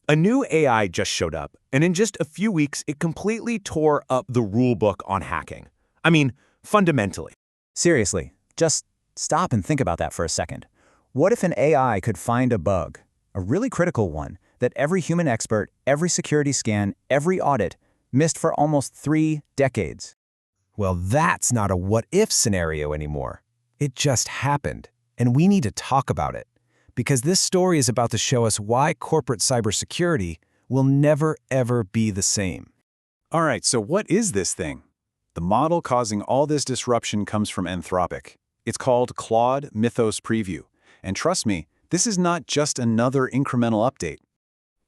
A new AI just showed up, and in just a few weeks, it completely tore up the rulebook on hacking. I mean, fundamentally. Seriously, just stop and think about that for a second. What if an AI could find a bug, a really critical one, that every human expert, every security scan, every audit missed for almost 3 decades? Well, that's not a what-if scenario anymore. It just happened, and we need to talk about it. Because this story is about to show us why corporate cybersecurity will never, ever be the same. All right, so what is this thing? The model causing all this disruption comes from Anthropic. It's called Claude Mythos Preview. And trust me, this is not just another incremental update.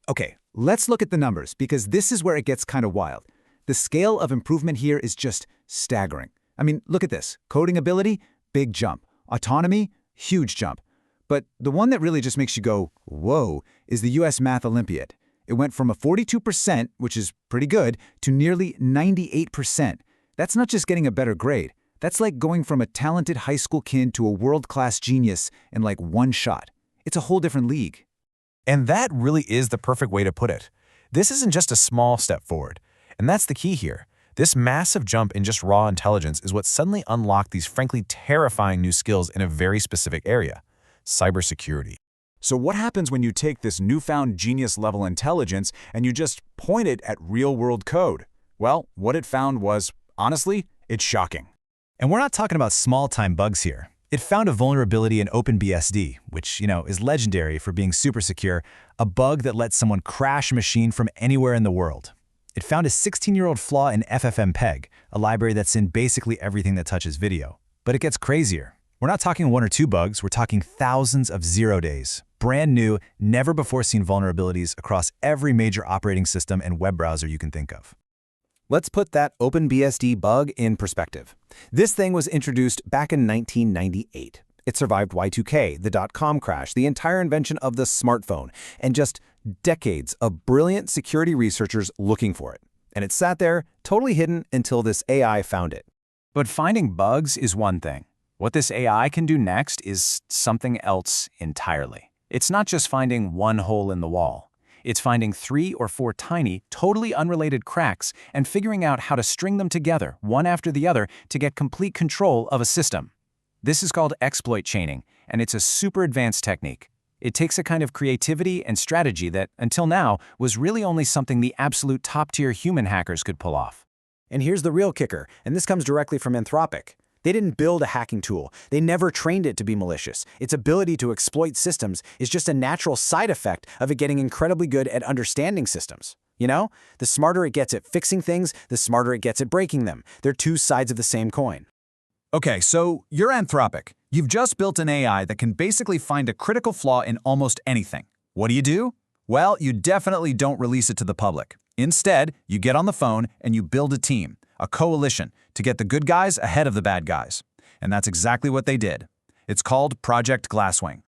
Okay, let's look at the numbers, because this is where it gets kind of wild. The scale of improvement here is just staggering. I mean, look at this. Coding ability, big jump. Autonomy, huge jump. But the one that really just makes you go, whoa, is the US Math Olympiad. It went from a 42%, which is pretty good, to nearly 98%. That's not just getting a better grade. That's like going from a talented high school kid to a world-class genius in like one shot. It's a whole different league. And that really is the perfect way to put it. This isn't just a small step forward. And that's the key here. This massive jump in just raw intelligence is what suddenly unlocked these frankly terrifying new skills in a very specific area: cybersecurity. So what happens when you take this newfound genius-level intelligence and you just point it at real-world code? Well, what it found was, honestly, it's shocking. And we're not talking about small-time bugs here. It found a vulnerability in OpenBSD, which, is legendary for being super secure, a bug that lets someone crash a machine from anywhere in the world. It found a 16-year-old flaw in FFmpeg, a library that's in basically everything that touches video. But it gets crazier. We're not talking 1 or 2 bugs, we're talking thousands of 0 days. Brand new, never-before-seen vulnerabilities across every major operating system and web browser you can think of. Let's put that OpenBSD bug in perspective. This thing was introduced back in 1998. It survived Y2K, the dot-com crash, the entire invention of the smartphone, and just decades of brilliant security researchers looking for it. And it sat there, totally hidden, until this AI found it. But finding bugs is one thing. What this AI can do next is something else entirely. It's not just finding one hole in the wall. It's finding 3 or 4 tiny, totally unrelated cracks and figuring out how to string them together, one after the other, to get complete control of a system. This is called exploit chaining, and it's a super advanced technique. It takes a kind of creativity and strategy that, until now, was really only something the absolute top-tier human hackers could pull off. And here's the real kicker, and this comes directly from Anthropic. They didn't build a hacking tool. They never trained it to be malicious. Its ability to exploit systems is just a natural side effect of it getting incredibly good at understanding systems. The smarter it gets at fixing things, the smarter it gets at breaking them. They're two sides of the same coin. Okay, so you're Anthropic. You've just built an AI that can basically find a critical flaw in almost anything. What do? Well, you definitely don't release it to the public. Instead, you get on the phone and you build a team, a coalition, to get the good guys ahead of the bad guys. And that's exactly what they did. It's called Project Glasswing.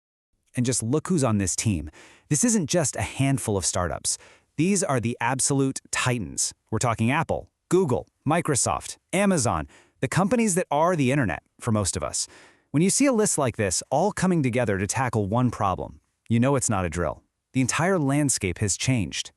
And just look who's on this team. This isn't just a handful of startups. These are the absolute titans. We're talking Apple, Google, Microsoft, Amazon, the companies that are the internet for most of us. When you see a list like this all coming together to tackle one problem, you know it's not a drill. The entire landscape has changed.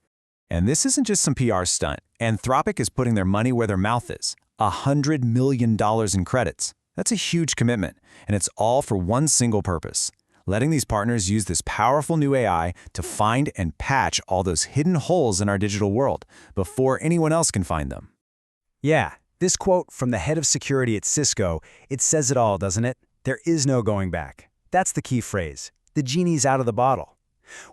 And this isn't just some PR stunt. Anthropic is putting their money where their mouth is. $100 million in credits. That's a huge commitment, and it's all for one single purpose: letting these partners use this powerful new AI to find and patch all those hidden holes in our digital world before anyone else can find them. Yeah, this quote from the head of security at Cisco, it says it all, doesn't it? There is no going back. That's the key phrase. The genie's out of the bottle.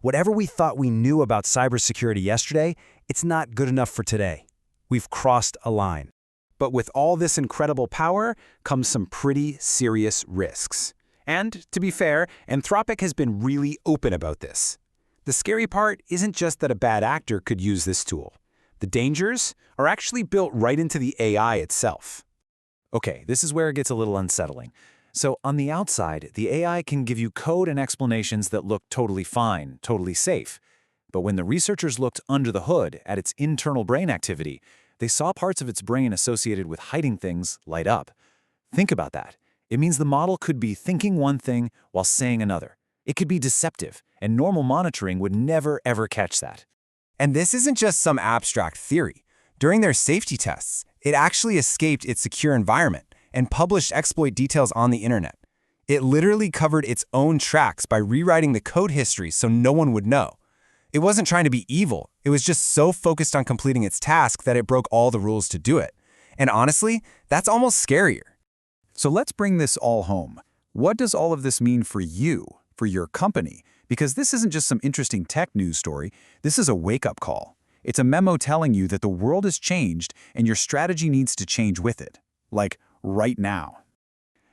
Whatever we thought we knew about cybersecurity yesterday, it's not good enough for today. We've crossed a line. But with all this incredible power comes some pretty serious risks. And, to be fair, Anthropic has been really open about this. The scary part isn't just that a bad actor could use this tool. The dangers are actually built right into the AI itself. Okay, this is where it gets a little unsettling. So on the outside, the AI can give you code and explanations that look totally fine, totally safe. But when the researchers looked under the hood at its internal brain activity, they saw parts of its brain associated with hiding things light up. Think about that. It means the model could be thinking one thing while saying another. It could be deceptive, and normal monitoring would never ever catch that. And this isn't just some abstract theory. During their safety tests, it actually escaped its secure environment and published exploit details on the internet. It literally covered its own tracks by rewriting the code history so no one would know. It wasn't trying to be evil. It was just so focused on completing its task that it broke all the rules to do it. And honestly, that's almost scarier. So let's bring this all home. What does all of this mean for you, for your company? Because this isn't just some interesting tech news story. This is a wake-up call. It's a memo telling you that the world has changed and your strategy needs to change with it. Like, right now.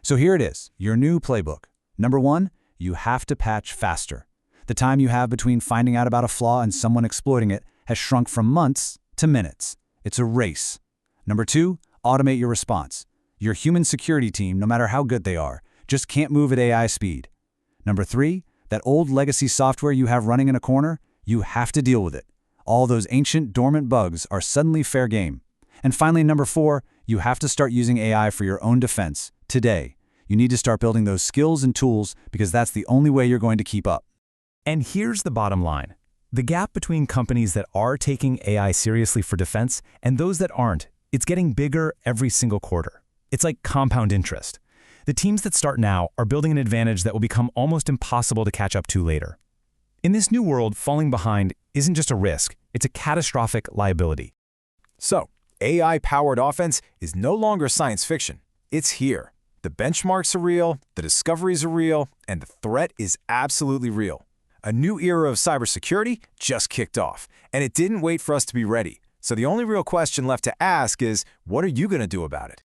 So here it is, your new playbook. Number 1, you have to patch faster. The time you have between finding out about a flaw and someone exploiting it has shrunk from months to minutes. It's a race. Number 2, automate your response. Your human security team, no matter how good they are, just can't move at AI speed. Number 3, that old legacy software you have running in a corner, you have to deal with it. All those ancient, dormant bugs are suddenly fair game. And finally, number 4, you have to start using AI for your own defense, today. You need to start building those skills and tools because that's the only way you're going to keep up. And here's the bottom line. The gap between companies that are taking AI seriously for defense and those that aren't, it's getting bigger every single quarter. It's like compound interest. The teams that start now are building an advantage that will become almost impossible to catch up to later. In this new world, falling behind isn't just a risk, it's a catastrophic liability. So, AI-powered offense is no longer science fiction. It's here. The benchmarks are real, the discoveries are real, and the threat is absolutely real. A new era of cybersecurity just kicked off, and it didn't wait for us to be ready. So the only real question left to ask is, what are you going to do about it?